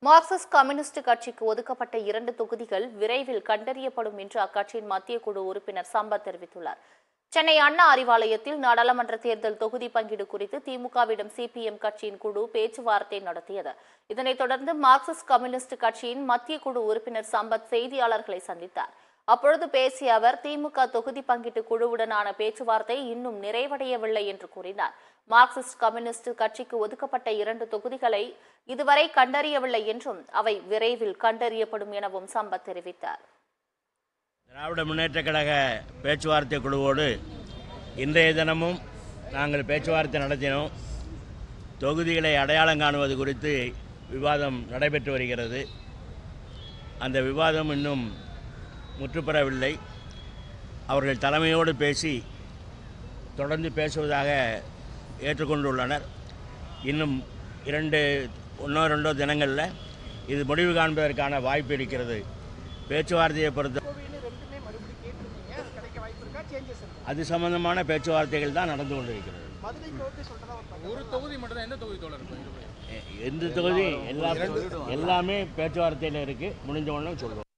Marxist communist கட்சிக்கு ஒதுக்கப்பட்ட 2 தொகுதிகள் விரைவில் கண்டறியப்படும் என்று அக்கட்சியின் மத்திய குழு உறுப்பினர் சம்பத் தெரிவித்துள்ளார். சென்னை அண்ணா அறிவாலயத்தில் நாடாளுமன்ற தேர்தல் தொகுதி பங்கீடு குறித்து திமுகவிடம் சிபிஎம் கட்சியின் குழு பேச்சுவார்த்தை நடத்தியது. இதனைத் தொடர்ந்து மார்க்சிஸ்ட் கம்யூனிஸ்ட் கட்சியின் மத்திய குழு உறுப்பினர் சம்பத் செய்தியாளர்களை சந்தித்தார். அப்பொழுது பேசிய அவர், திமுக தொகுதி பங்கீட்டு குழுவுடனான பேச்சுவார்த்தை இன்னும் நிறைவடையவில்லை என்று கூறினார். மார்க்சிஸ்ட் கம்யூனிஸ்ட் கட்சிக்கு ஒதுக்கப்பட்ட 2 தொகுதிகளை இதுவரை கண்டறியவில்லை என்றும் அவை விரைவில் கண்டறியப்படும் எனவும் சம்பத் தெரிவித்தார். திராவிட முன்னேற்ற கழக பேச்சுவார்த்தை குழுவோடு இன்றைய தினமும் நாங்கள் பேச்சுவார்த்தை நடத்தினோம். தொகுதிகளை அடையாளம் காணுவது குறித்து விவாதம் நடைபெற்று வருகிறது. அந்த விவாதம் இன்னும் முற்றுப்பெறவில்லை. அவர்கள் தலைமையோடு பேசி தொடர்ந்து பேசுவதாக ஏற்றுக்கொண்டுள்ளனர். இன்னும் 1-2 தினங்களில் இது முடிவு காண்பதற்கான வாய்ப்பு இருக்கிறது. பேச்சுவார்த்தையை பொறுத்த அது சம்பந்தமான பேச்சுவார்த்தைகள் தான் நடந்து கொண்டிருக்கிறது. எந்த தொகுதி எல்லாமே பேச்சுவார்த்தையில் இருக்குது. முடிஞ்ச உடனே சொல்லுவோம்.